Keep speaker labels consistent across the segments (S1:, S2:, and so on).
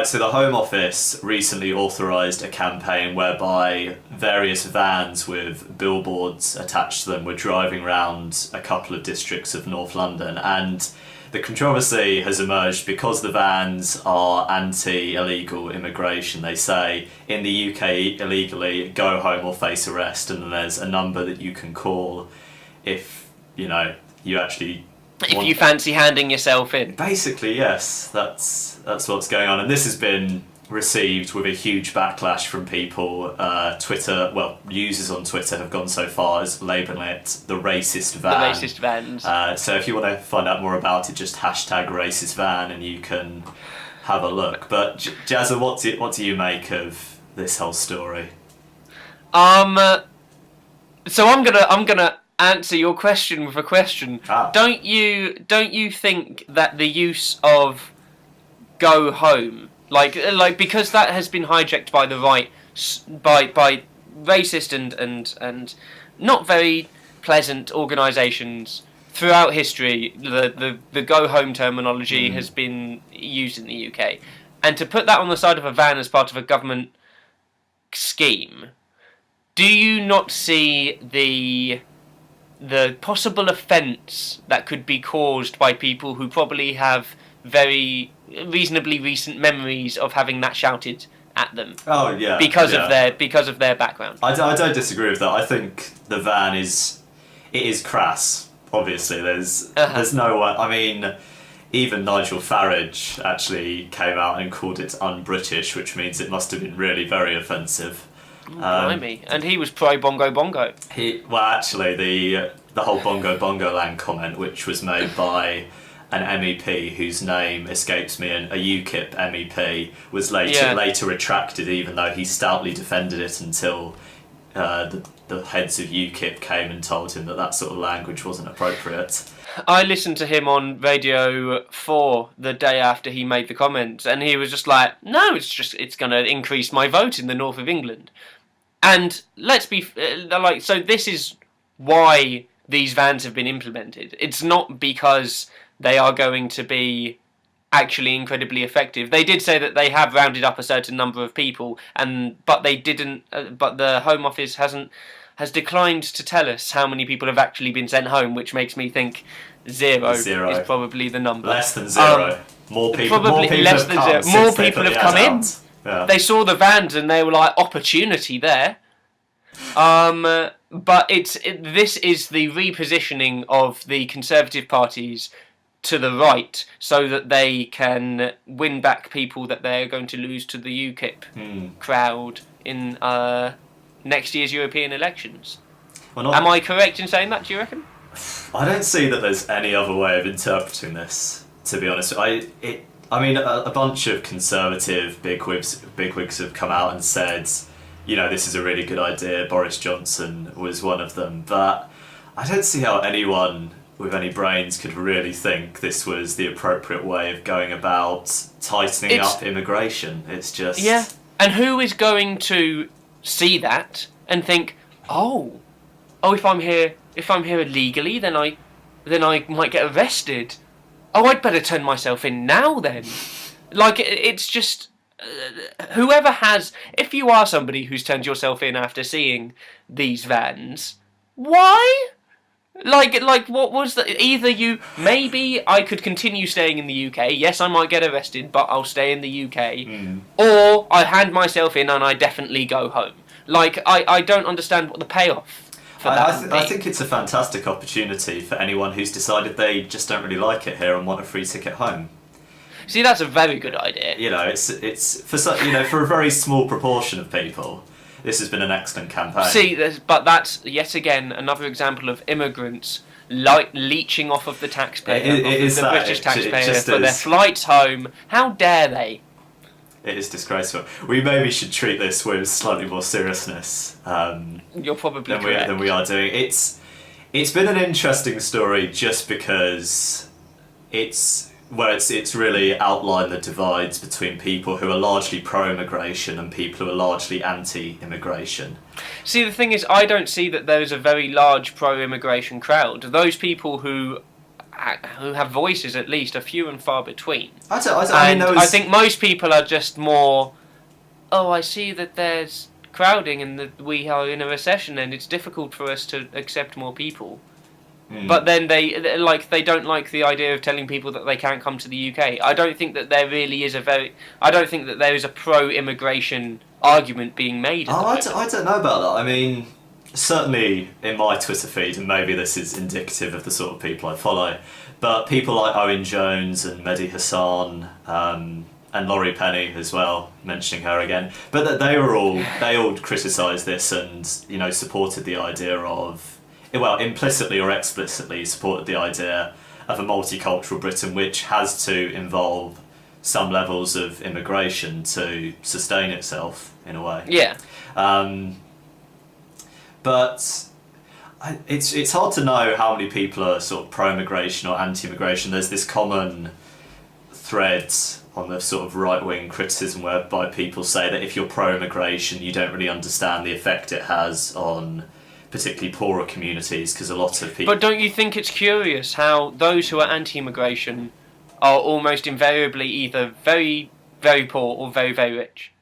S1: Right, so the Home Office recently authorised a campaign whereby various vans with billboards attached to them were driving around a couple of districts of North London, and the controversy has emerged because the vans are anti-illegal immigration. They say, in the UK illegally, go home or face arrest, and then there's a number that you can call if, you actually...
S2: If you fancy handing yourself in.
S1: Basically, yes, that's what's going on, and this has been received with a huge backlash from people. Users on Twitter have gone so far as labelling it the racist van.
S2: The racist vans.
S1: So if you want to find out more about it, just hashtag racist van, and you can have a look. But Jazza, what do you make of this whole story?
S2: So I'm gonna answer your question with a question. Don't you think that the use of "go home," like because that has been hijacked by the right, by racist and not very pleasant organisations throughout history, the "go home" terminology has been used in the UK, and to put that on the side of a van as part of a government scheme, do you not see the possible offence that could be caused by people who probably have very reasonably recent memories of having that shouted at them?
S1: Oh yeah,
S2: because of their background.
S1: I don't disagree with that. I think the van is crass. Obviously, there's no way. I mean, even Nigel Farage actually came out and called it un-British, which means it must have been really very offensive.
S2: Blimey. And he was pro bongo bongo.
S1: Actually, the whole bongo bongo land comment, which was made by an MEP whose name escapes me, and a UKIP MEP, was later retracted, even though he stoutly defended it until the heads of UKIP came and told him that sort of language wasn't appropriate.
S2: I listened to him on Radio 4 the day after he made the comments, and he was just like, no, it's going to increase my vote in the north of England. And let's be so this is why these vans have been implemented. It's not because they are going to be actually incredibly effective. They did say that they have rounded up a certain number of people, but they didn't. But the Home Office has declined to tell us how many people have actually been sent home, which makes me think zero is probably the number.
S1: Less than zero. More people
S2: less than zero. More people have come in.
S1: Yeah.
S2: They saw the vans and they were like, opportunity there. But this is the repositioning of the Conservative parties to the right, so that they can win back people that they're going to lose to the UKIP crowd in next year's European elections. Am I correct in saying that, do you reckon?
S1: I don't see that there's any other way of interpreting this, to be honest. I mean, a bunch of Conservative bigwigs have come out and said, this is a really good idea. Boris Johnson was one of them. But I don't see how anyone with any brains could really think this was the appropriate way of going about tightening up immigration. It's just...
S2: Yeah, and who is going to see that and think, oh, if I'm here illegally, then I might get arrested. Oh, I'd better turn myself in now then. It's just... whoever has... If you are somebody who's turned yourself in after seeing these vans, why? What was that? Either maybe I could continue staying in the UK, yes, I might get arrested, but I'll stay in the UK, or I hand myself in and I definitely go home. I don't understand what the payoff...
S1: I think it's a fantastic opportunity for anyone who's decided they just don't really like it here and want a free ticket home.
S2: See, that's a very good idea.
S1: It's for a very small proportion of people. This has been an excellent campaign.
S2: See, but that's yet again another example of immigrants leeching off of the taxpayer, the British taxpayer for their flights home. How dare they?
S1: It is disgraceful. We maybe should treat this with slightly more seriousness.
S2: You're probably correct.
S1: Than we are doing. It's been an interesting story just because it's really outlined the divides between people who are largely pro-immigration and people who are largely anti-immigration.
S2: See, the thing is, I don't see that there's a very large pro-immigration crowd. Those people who who have voices at least are few and far between.
S1: I
S2: think most people are just more, oh, I see that there's crowding and that we are in a recession and it's difficult for us to accept more people. But then they don't like the idea of telling people that they can't come to the UK. I don't think that there is a pro-immigration argument being made.
S1: I don't know about that. I mean, certainly in my Twitter feed, and maybe this is indicative of the sort of people I follow, but people like Owen Jones and Mehdi Hassan, and Laurie Penny as well, mentioning her again, but that they all criticised this and, you know, supported the idea of, well, implicitly or explicitly supported the idea of a multicultural Britain which has to involve some levels of immigration to sustain itself in a way.
S2: Yeah.
S1: But it's hard to know how many people are sort of pro-immigration or anti-immigration. There's this common thread on the sort of right-wing criticism whereby people say that if you're pro-immigration, you don't really understand the effect it has on particularly poorer communities, because a lot of people...
S2: But don't you think it's curious how those who are anti-immigration are almost invariably either very, very poor or very, very rich?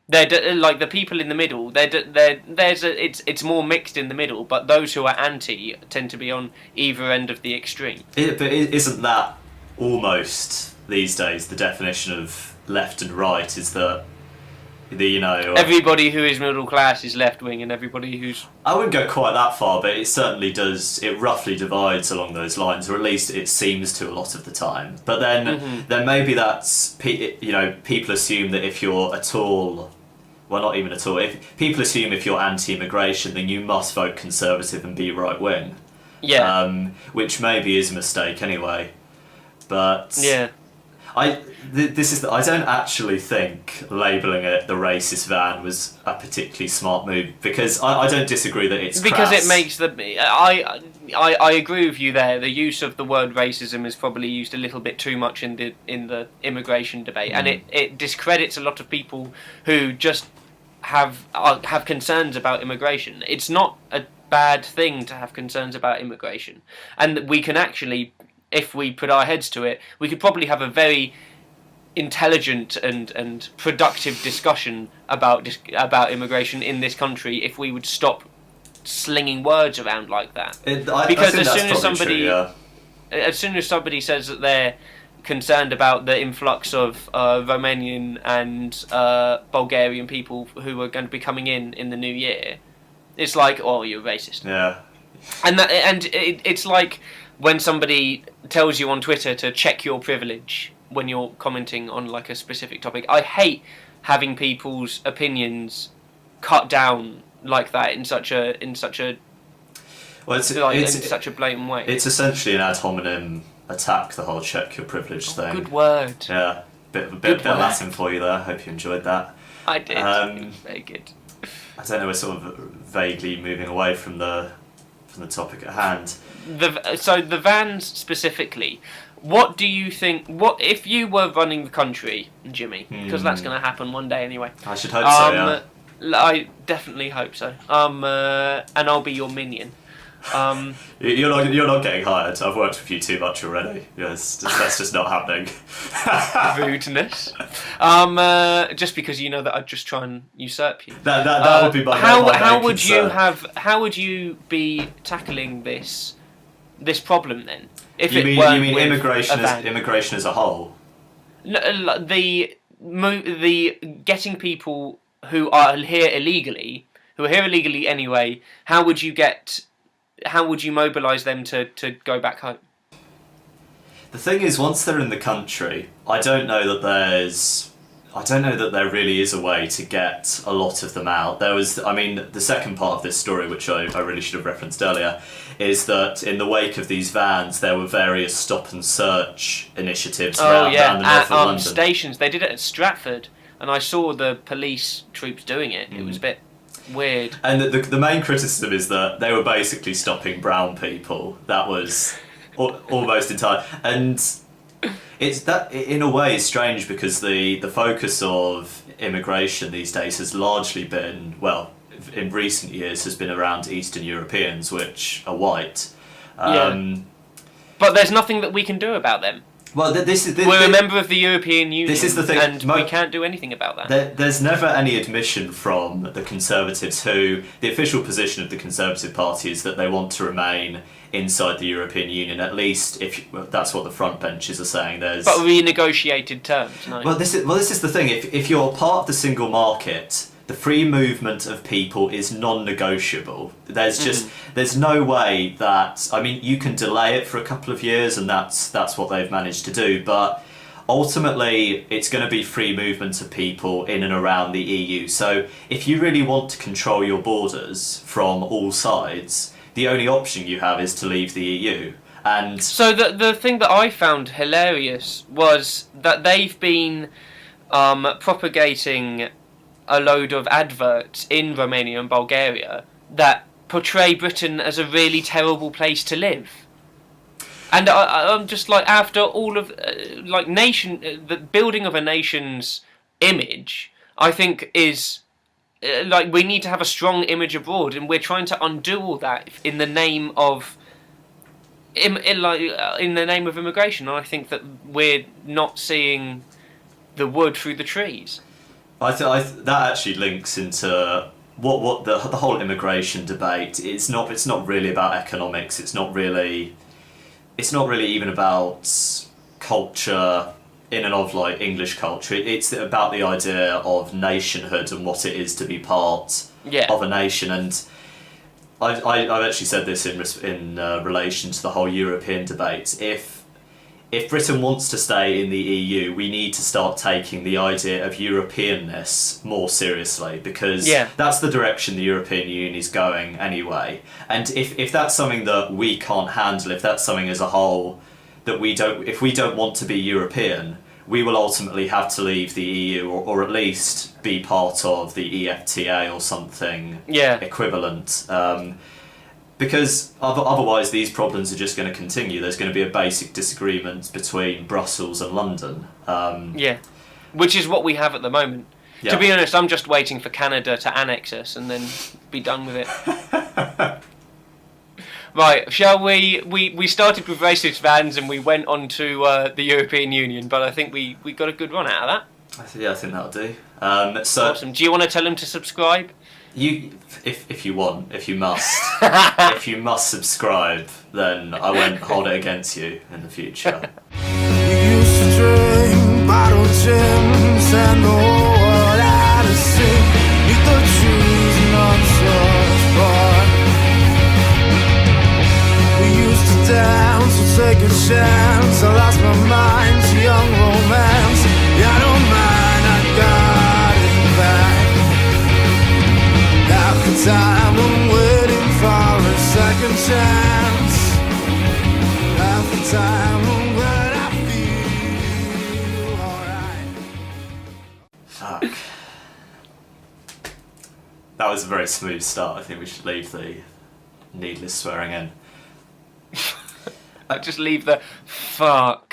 S2: They're like the people in the middle. It's more mixed in the middle, but those who are anti tend to be on either end of the extreme.
S1: But isn't that almost these days the definition of left and right? Is that
S2: everybody who is middle class is left wing, and everybody who's...
S1: I wouldn't go quite that far, but it certainly does. It roughly divides along those lines, or at least it seems to a lot of the time. But then maybe that's people assume that if you're at all... Well, not even at all. If people assume if you're anti-immigration, then you must vote Conservative and be right-wing.
S2: Yeah.
S1: Which maybe is a mistake anyway. But
S2: yeah.
S1: I don't actually think labelling it the racist van was a particularly smart move, because I don't disagree that it's
S2: because
S1: crass.
S2: It makes I agree with you there. The use of the word racism is probably used a little bit too much in the immigration debate, and it discredits a lot of people who just have concerns about immigration. It's not a bad thing to have concerns about immigration, and we can actually, if we put our heads to it, we could probably have a very intelligent and productive discussion about immigration in this country if we would stop slinging words around like that. Because as soon as somebody says that they're concerned about the influx of Romanian and Bulgarian people who are going to be coming in the new year, it's like, oh, you're racist.
S1: Yeah.
S2: It's like when somebody tells you on Twitter to check your privilege when you're commenting on like a specific topic. I hate having people's opinions cut down like that in such a blatant way.
S1: It's essentially an ad hominem attack, the whole check your privilege thing.
S2: Good word.
S1: Yeah, bit of Latin for you there. Hope you enjoyed that.
S2: I did. It was very good.
S1: I don't know, we're sort of vaguely moving away from the topic at hand.
S2: So the vans specifically, what do you think? What if you were running the country, Jimmy? Because that's going to happen one day anyway.
S1: I should hope so. Yeah.
S2: I definitely hope so. And I'll be your minion.
S1: You're not getting hired. I've worked with you too much already. That's just not happening.
S2: Rudeness. Just because you know that I'd just try and usurp you.
S1: That would be my
S2: how would
S1: concern.
S2: How would you be tackling this problem then? If
S1: you mean
S2: immigration
S1: as a whole?
S2: The getting people who are here illegally anyway. How would you mobilise them to go back home?
S1: The thing is, once they're in the country, I don't know that there really is a way to get a lot of them out. The second part of this story, which I really should have referenced earlier, is that in the wake of these vans, there were various stop and search initiatives around the north of London.
S2: Stations. They did it at Stratford, and I saw the police troops doing it. It was a bit weird.
S1: And the main criticism is that they were basically stopping brown people. That was almost entirely. And it's that, in a way, is strange, because the focus of immigration these days has largely been, well, in recent years, has been around Eastern Europeans, which are white.
S2: But there's nothing that we can do about them.
S1: Well,
S2: we're a member of the European Union.
S1: This is the thing,
S2: and we can't do anything about that.
S1: There's never any admission from the Conservatives, who the official position of the Conservative Party is that they want to remain inside the European Union. At least, if that's what the front benches are saying. But
S2: renegotiated terms. No.
S1: Well, this is the thing. If you're part of the single market, the free movement of people is non-negotiable. There's no way that, I mean, you can delay it for a couple of years, and that's what they've managed to do, but ultimately it's going to be free movement of people in and around the EU. So if you really want to control your borders from all sides, the only option you have is to leave the EU. And
S2: so the thing that I found hilarious was that they've been propagating a load of adverts in Romania and Bulgaria that portray Britain as a really terrible place to live. And I'm just like, after all of the building of a nation's image, I think is we need to have a strong image abroad, and we're trying to undo all that in the name of in the name of immigration. And I think that we're not seeing the wood through the trees.
S1: That actually links into what the whole immigration debate. It's not really about economics. It's not really even about culture in and of like English culture. It's about the idea of nationhood and what it is to be part of a nation. And I've actually said this in relation to the whole European debate. If Britain wants to stay in the EU, we need to start taking the idea of Europeanness more seriously, because that's the direction the European Union is going anyway. And if that's something that we can't handle, if that's something as a whole that if we don't want to be European, we will ultimately have to leave the EU, or at least be part of the EFTA or something equivalent. Because otherwise these problems are just going to continue. There's going to be a basic disagreement between Brussels and London.
S2: Which is what we have at the moment. Yeah. To be honest, I'm just waiting for Canada to annex us and then be done with it. Right, shall we? We started with racist vans and we went on to the European Union, but I think we got a good run out of that.
S1: I think that'll do.
S2: Awesome. Do you want to tell them to subscribe?
S1: If you want, if you must, if you must subscribe, then I won't hold it against you in the future. We used to drink bottle gins and the whole world had to sing. Meet the trees and on such bar. We used to dance, we'll take a chance. I lost my mind to young romance. Yeah, I don't mind, I got it back. Half the time I'm waiting for a second chance. Half the time I'm when I feel alright. Fuck. That was a very smooth start. I think we should leave the needless swearing in.
S2: I'll just leave the fuck.